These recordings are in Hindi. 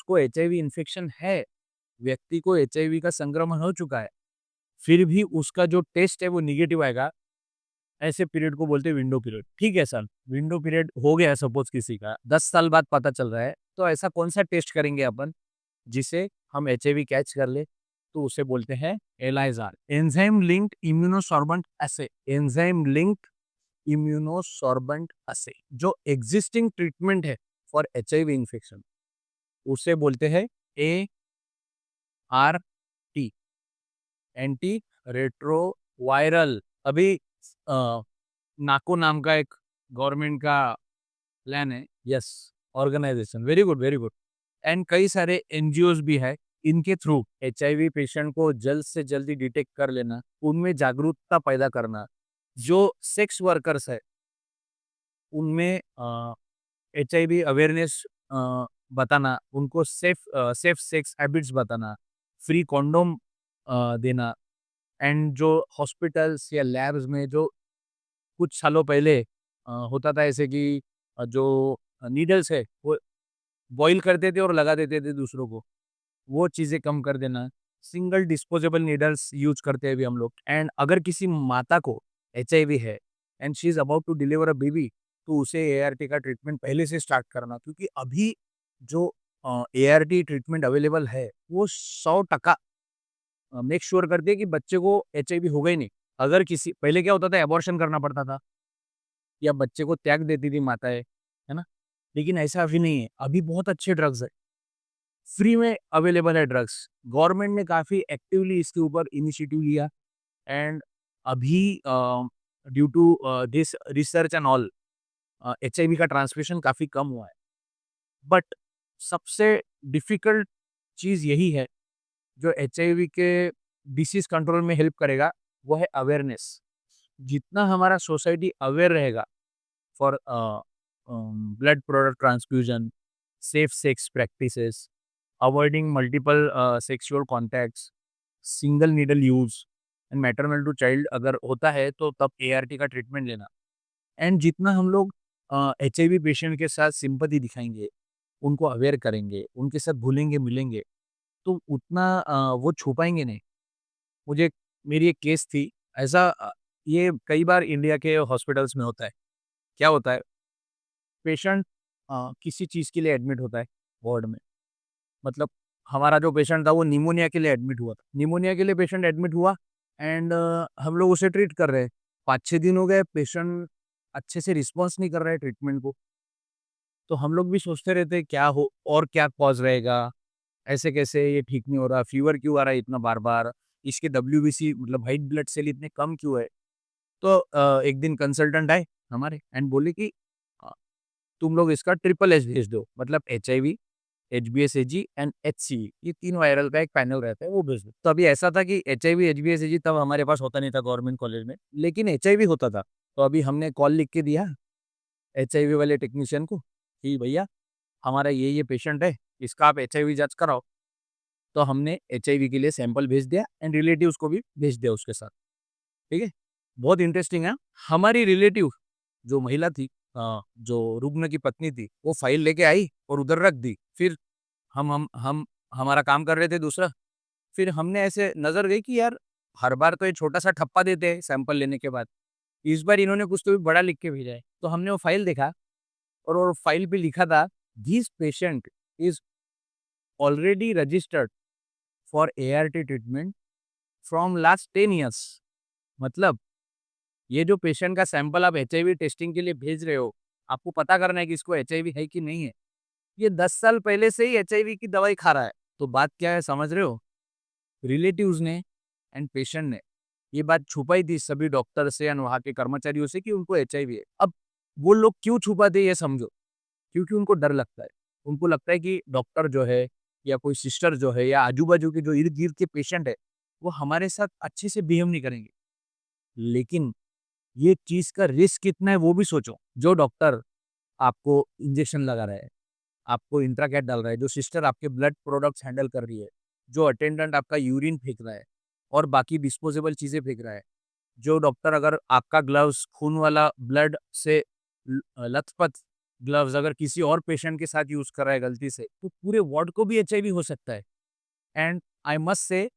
उसको एचआईवी इन्फेक्शन है, व्यक्ति को एचआईवी का संक्रमण हो चुका है, फिर भी उसका जो टेस्ट है वो नेगेटिव आएगा, ऐसे पीरियड को बोलते हैं विंडो पीरियड। ठीक है सर, विंडो पीरियड हो गया सपोज किसी का, 10 साल बाद पता चल रहा है, तो ऐसा कौन-सा टेस्ट करेंगे अपन, जिसे हम एचआईवी कैच कर ले? तो उसे बोलते हैं ELISA, enzyme linked immunosorbent assay. Enzyme linked immunosorbent assay, जो एक्जिस्टिंग ट्रीटमेंट है फॉर एचआईवी इन्फेक्शन, उसे बोलते हैं एआरटी, एंटी रेट्रोवायरल। अभी अ, नाको नाम का एक गवर्नमेंट का प्लान है, yes, organisation, very good, very good. And कई सारे एनजीओज भी है, इनके थ्रू एचआईवी पेशेंट को जल्द से जल्दी डिटेक्ट कर लेना, उनमें जागरूकता पैदा करना, जो सेक्स वर्कर्स है उनमें एचआईवी अवेयरनेस बताना, उनको सेफ सेक्स हैबिट्स बताना, फ्री कॉन्डोम देना। एंड जो हॉस्पिटल्स या लैब्स में जो कुछ सालों पहले होता था ऐसे कि जो नीडल्स है वो बॉयल करते थे और लगा देते थे दूसरों को, वो चीज़ें कम कर देना। सिंगल डिस्पोजेबल नीडल्स यूज़ करते हैं अभी हम लोग। एंड अगर किसी माता को एचआईवी है and she is about to deliver a baby, तो उसे एआरटी का ट्रीटमेंट पहले से स्टार्ट करना, क्योंकि अभी जो एआरटी ट्रीटमेंट अवेलेबल है, वो 100% मेक श्योर करती है कि बच्चे को एचआईवी होगा ही नहीं। अगर किसी पहले क्या होता था, अबॉर्शन करना पड़ता था या बच्चे को त्याग देती थी माताएँ, है ना? लेकिन ऐसा अभी नहीं है, अभी बहुत अच्छे ड्रग्स है, फ्री में अवेलेबल है ड्रग्स। गवर्नमेंट ने काफ़ी एक्टिवली इसके ऊपर इनिशिएटिव लिया। एंड अभी due to this research and all, HIV का ट्रांसमिशन काफ़ी कम हुआ है। बट सबसे डिफ़िकल्ट चीज़ यही है, जो एचआईवी के डिसीज़ कंट्रोल में हेल्प करेगा, वो है अवेयरनेस। जितना हमारा सोसाइटी अवेयर रहेगा for blood product transfusion, safe sex practices, avoiding multiple sexual contacts, single needle use and maternal to child अगर होता है तो तब एआरटी का ट्रीटमेंट लेना। एंड जितना हम लोग एचआईवी पेशेंट के साथ सिंपैथी दिखाएंगे, उनको अवेयर करेंगे, उनके साथ घुलेंगे मिलेंगे, तो उतना वो छुपाएंगे नहीं। मुझे मेरी एक केस थी ऐसा, ये कई बार इंडिया के हॉस्पिटल्स में होता है। क्या होता है, पेशेंट किसी चीज़ के लिए एडमिट होता है वार्ड में। मतलब हमारा जो पेशेंट था वो निमोनिया के लिए एडमिट हुआ था। निमोनिया के लिए पेशेंट एडमिट हुआ एंड हम लोग उसे ट्रीट कर रहे हैं। 5-6 दिन हो गए, पेशेंट अच्छे से रिस्पॉन्स नहीं कर रहा है ट्रीटमेंट को। तो हम लोग भी सोचते रहते हैं क्या हो और क्या कॉज़ रहेगा? ऐसे कैसे ये ठीक नहीं हो रहा? फीवर क्यों आ रहा है इतना बार-बार? इसके डब्ल्यूबीसी मतलब व्हाइट ब्लड सेल इतने कम क्यों है? तो एक दिन कंसल्टेंट आए हमारे एंड बोले कि अ, तुम लोग इसका ट्रिपल एच भेज दो, मतलब एचआईवी, एचबीएसएजी एंड एचसीवी, ये 3 वायरल का एक पैनल रहता है, वो भेज दो। तो अभी ऐसा था कि एचआईवी, एचबीएसएजी तब हमारे पास होता नहीं था गवर्नमेंट कॉलेज में, लेकिन एचआईवी होता था। तो अभी हमने कॉल लिख के दिया एचआईवी वाले टेक्नीशियन को कि भैया हमारा ये पेशेंट है, इसका आप एचआईवी जाँच कराओ। तो हमने एचआईवी के लिए सैंपल भेज दिया एंड रिलेटिव्स को भी भेज दिया उसके साथ, ठीक है? बहुत इंटरेस्टिंग है। हमारी रिलेटिव जो महिला थी, जो रुग्ण की पत्नी थी, वो फाइल लेके आई और उधर रख दी। फिर हम हमारा काम कर रहे थे दूसरा। फिर हमने ऐसे नज़र गई कि यार हर बार तो ये छोटा-सा ठप्पा देते हैं सैंपल लेने के बाद। इस बार इन्होंने कुछ तो भी बड़ा लिख के भेजा है। तो हमने वो फाइल देखा और वो फाइल पे लिखा था, "this patient is already registered for ART treatment from last 10 years." मतलब ये जो पेशेंट का सैंपल आप एचआईवी टेस्टिंग के लिए भेज रहे हो, आपको पता करना है कि इसको एचआईवी है कि नहीं है। ये 10 साल पहले से ही एचआईवी की दवाई खा रहा है। तो बात क्या है समझ रहे हो? रिलेटिव्स ने एंड पेशेंट ने ये बात छुपाई थी सभी डॉक्टर से एंड वहाँ के कर्मचारियों से कि उनको एचआईवी है। अब वो लोग क्यों छुपाते हैं ये समझो, क्योंकि उनको डर लगता है। उनको लगता है कि डॉक्टर जो है या कोई सिस्टर जो है या आजू-बाजू के जो इर्द-गिर्द के पेशेंट है, वो हमारे साथ अच्छे से बिहेव नहीं करेंगे। लेकिन ये चीज़ का रिस्क कितना है वो भी सोचो। जो डॉक्टर आपको इंजेक्शन लगा रहा है, आपको इंट्राकैट डाल रहा है, जो सिस्टर आपके ब्लड प्रोडक्ट्स हैंडल कर रही है, जो अटेंडेंट आपका यूरिन फेंक रहा है और बाकी डिस्पोजेबल चीज़ें फेंक रहा है, जो डॉक्टर अगर आपका ग्लव्स खून वाला ब्लड से लथपथ ग्लव्स अगर किसी और पेशेंट के साथ यूज कर रहा है गलती से, तो पूरे वार्ड को भी एचआईवी हो सकता है। एंड आई मस्ट से,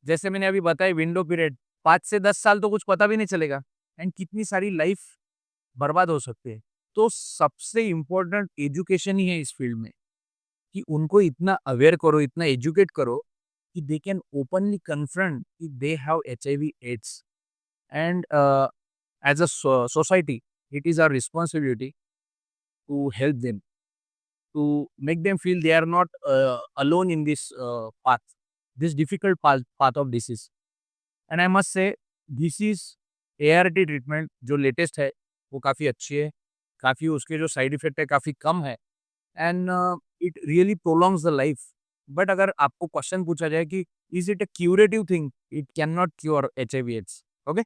जैसे मैंने अभी बताया विंडो पीरियड 5 से 10 साल तो कुछ पता भी नहीं चलेगा, एंड कितनी सारी लाइफ बर्बाद हो सकती है। तो सबसे इम्पोर्टेंट एजुकेशन ही है इस फील्ड में, कि उनको इतना अवेयर करो, इतना एजुकेट करो कि दे कैन ओपनली कन्फ्रंट कि they have HIV AIDS. And as a society, it is our responsibility to help them, to make them feel they are not alone in this path, this difficult path of disease. And I must say, this is ART treatment जो लेटेस्ट है, वो काफ़ी अच्छी है, काफ़ी उसके जो साइड इफ़ेक्ट है काफ़ी कम है, and it really prolongs the life. But अगर आपको क्वेश्चन पूछा जाए कि is it a curative thing? It can not cure HIV AIDS. Okay?